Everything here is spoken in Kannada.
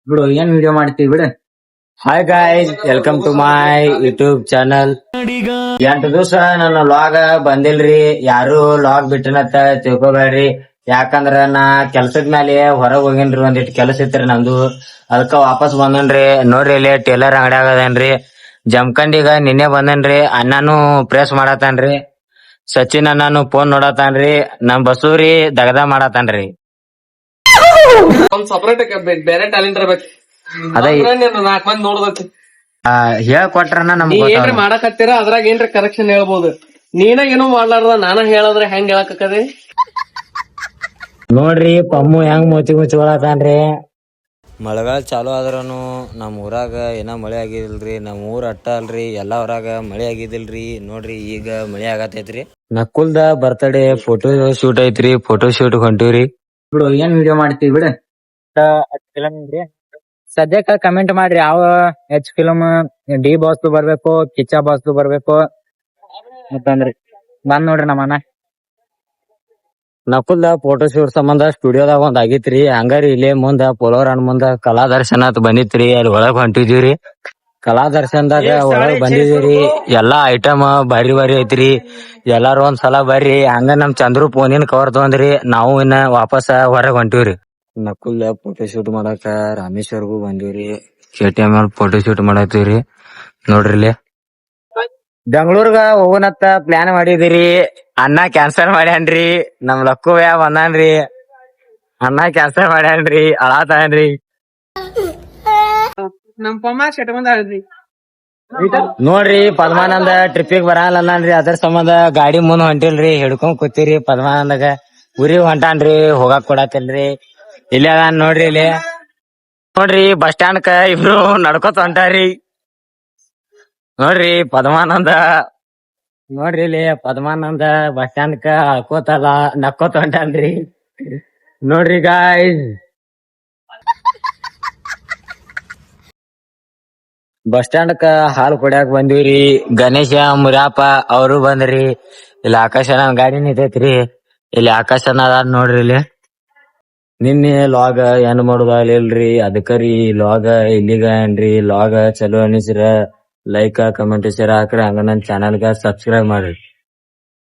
ಬಿಡು ಏನ್ ವಿಡಿಯೋ ಮಾಡ್ತೀವಿ ಬಿಡು. Hi guys, welcome to my YouTube channel. 8 ದಿವಸ ನನ್ನ ಲಾಗ್ ಬಂದಿಲ್ರಿ. ಯಾರು ಲಾಗ್ ಬಿಟ್ಟನಂತ ತಿಳ್ಕೊಬೇಡ್ರಿ. ಯಾಕಂದ್ರ ನಾ ಕೆಲ್ಸದ ಮೇಲೆ ಹೊರಗ್ ಹೋಗೇನ್ರಿ, ಒಂದಿಟ್ ಕೆಲಸ ಇತ್ರಿ ನಂದು. ಅದಕ್ಕ ವಾಪಸ್ ಬಂದನ್ರಿ. ನೋಡ್ರಿ ಇಲ್ಲಿ ಟೇಲರ್ ಅಂಗಡಿ ಆಗದೇನ್ರಿ. ಜಮಖಂಡಿಗ ನಿನ್ನೆ ಬಂದನ್ರಿ. ಅಣ್ಣನು ಪ್ರೆಸ್ ಮಾಡತಾನ್ರಿ. ಸಚಿನ್ ಅಣ್ಣನು ಫೋನ್ ನೋಡತಾನ್ರಿ. ನಮ್ ಬಸೂರಿ ದಗದ ಮಾಡತಾನ್ರಿ. ಒಂದ್ ಸಪರೇಟ್ ಬೇರೆ ಟ್ಯಾಲೆಂಟ್ ಇರ್ಬೇಕು. ಅದ ನಾಲ್ಕ್ ಮಂದಿ ನೋಡ್ಬೇಕು. ಹೇಳ್ಕೊಟ್ರನ ನೀ ನಮ್ಗೆ ಏನ್ರಿ ಮಾಡಕತ್ತೀರ ಅದ್ರಾಗ ಏನ್ರಿ ಕರೆಕ್ಷನ್ ಹೇಳ್ಬೋದು. ನೀನ ಏನೋ ಮಾಡ್ಲಾರ್ದ ನಾನ ಹೇಳದ್ರ ಹೆಂಗ್ ಹೇಳಕದೆ. ನೋಡ್ರಿ ಪಮ್ಮು ಹೆಂಗ್ ಮುಚ್ಚಿ ಮುಚ್ಕೊಳತಾನ್ರಿ. ಮಳೆಗಾಲ ಚಾಲು ಆದ್ರೂ ನಮ್ಮ ಊರಾಗ ಏನ ಮಳೆ ಆಗಿದಿಲ್ರಿ. ನಮ್ಮ ಊರ್ ಅಟ್ಟ ಅಲ್ರಿ, ಎಲ್ಲಾ ಊರಾಗ ಮಳೆ ಆಗಿದಿಲ್ರಿ. ನೋಡ್ರಿ ಈಗ ಮಳೆ ಆಗತೈತ್ರಿ. ನಕುಲ್ದ ಬರ್ತಡೇ ಫೋಟೋ ಶೂಟ್ ಐತ್ರಿ. ಫೋಟೋ ಶೂಟ್ ಹೊಂಟಿವ್ರಿ. ಬಿಡು ಏನ್ ವಿಡಿಯೋ ಮಾಡ್ತೀವಿ ಬಿಡು. ಸದ್ಯಕ್ಕ ಕಮೆಂಟ್ ಮಾಡ್ರಿ ಯಾವ ಹೆಚ್ ಫಿಲಮ್ ಡಿ ಬಾಸ್ ಬರ್ಬೇಕು, ಕಿಚ್ಚ ಬಾಸ್ ಬರ್ಬೇಕು ಮತ್ತಂದ್ರಿ. ಬಂದ್ ನೋಡ್ರಿ ನಮ್ಮಣ್ಣ. ನಕುಲ್ದ ಫೋಟೋ ಶೂಟ್ ಸಂಬಂಧ ಸ್ಟುಡಿಯೋದಾಗ ಒಂದ್ ಆಗಿತ್ರಿ. ಹಂಗಾರಿ ಇಲ್ಲೇ ಮುಂದ ಪೋಲೋರನ್ ಮುಂದ ಕಲಾ ದರ್ಶನ ಅಂತ ಬಂದಿತ್ರಿ. ಅಲ್ಲಿ ಒಳಗ್ ಹೊಂಟಿದ್ವಿ. ಕಲಾ ದರ್ಶನದಾಗ ಒಳಗ್ ಬಂದಿದೀವ್ರಿ. ಎಲ್ಲಾ ಐಟಮ್ ಬಾರಿ ಬಾರಿ ಐತ್ರಿ. ಎಲ್ಲಾರು ಒಂದ್ಸಲ ಬರ್ರಿ. ಹಂಗ ನಮ್ ಚಂದ್ರು ಫೋನಿನ ಕವರ್ ತಗೊಂಡ್ರಿ. ನಾವು ಇನ್ನ ವಾಪಸ್ ಹೊರಗ್ ಹೊಂಟಿವ್ರಿ. ನಕುಲ್ ಫೋಟೋ ಶೂಟ್ ಮಾಡಾಕ ರಾಮೇಶ್ವರ್ಗೂ ಬಂದಿವ್ರಿ. KTM ಫೋಟೋ ಶೂಟ್ ಮಾಡತ್ತೀವ್ರಿ. ನೋಡ್ರಿ ಇಲ್ಲಿ ಬೆಂಗಳೂರ್ಗ ಹೋಗೋಣತ್ತ ಪ್ಲಾನ್ ಮಾಡಿದಿರಿ. ಅಣ್ಣ ಕ್ಯಾನ್ಸಲ್ ಮಾಡ್ಯಾನ್ರಿ. ನಮ್ ಲಕ್ಕು ಬಂದಾನ್ರಿ. ಅಣ್ಣ ಕ್ಯಾನ್ಸಲ್ ಮಾಡ್ಯಾನ್ರಿ. ಅಳಾತಾನ್ರಿ. ನಮ್ ಪಮ್ಮ ಶೆಟ್ಕೊಂಡ್ ಆಡ್ರಿ. ನೋಡ್ರಿ ಪದ್ಮಾನಂದ ಟ್ರಿಪ್ಪಿಗೆ ಬರಲ್ಲನ್ರಿ. ಅದ್ರ ಸಂಬಂಧ ಗಾಡಿ ಮುಂದ್ ಹೊಂಟಿಲ್ರಿ. ಹಿಡ್ಕೊಂಡ್ ಕೂತಿರಿ. ಪದ್ಮಾನಂದಾಗ ಊರಿಗ್ ಹೊಂಟಾನ್ರಿ. ಹೋಗಾಕ್ ಕೊಡತಿಲ್ರಿ. ಇಲ್ಲಿ ಅದ ನೋಡ್ರಿ. ಇಲ್ಲಿ ನೋಡ್ರಿ ಬಸ್ ಸ್ಟ್ಯಾಂಡ್ ಕ ಇಬ್ರು ನಡ್ಕೊತ ಹೊಂಟಾರಿ. ನೋಡ್ರಿ ಪದ್ಮಾನಂದ. ನೋಡ್ರಿ ಇಲ್ಲಿ ಪದ್ಮಾನಂದ ಬಸ್ ಸ್ಟ್ಯಾಂಡ್ ಕ ಅಳ್ಕೋತಲ್ಲ ನಕ್ಕೋತ ಹೊಂಟಾನ್ರಿ. ನೋಡ್ರಿ ಗಾಯ್ಸ್, ಬಸ್ ಸ್ಟ್ಯಾಂಡ್ ಕ ಹಾಲು ಕುಡಿಯಾಕ ಬಂದಿವ್ರಿ. ಗಣೇಶ ಮುರ್ಯಾಪ ಅವರು ಬಂದ್ರಿ. ಇಲ್ಲಿ ಆಕಾಶ ಗಾಡಿ ನಿಂತೈತ್ರಿ. ಇಲ್ಲಿ ಆಕಾಶನ ಅದ ನೋಡ್ರಿ. ಇಲ್ಲಿ ನಿನ್ನೆ ಲಾಗ ಏನ್ ಮಾಡುದಾಗ್ಲಿಲ್ರಿ. ಅದಕ್ಕರಿ ಲಾಗ ಇಲ್ಲಿಗ ಏನ್ರಿ. ಲಾಗ ಚಲೋ ಅನಿಸ್ರ ಲೈಕ್ ಕಮೆಂಟ್ ಶೇರ್ ಹಾಕ್ರಿ. ಹಂಗ ನನ್ ಚಾನಲ್ಗ ಸಬ್ಸ್ಕ್ರೈಬ್ ಮಾಡ್ರಿ.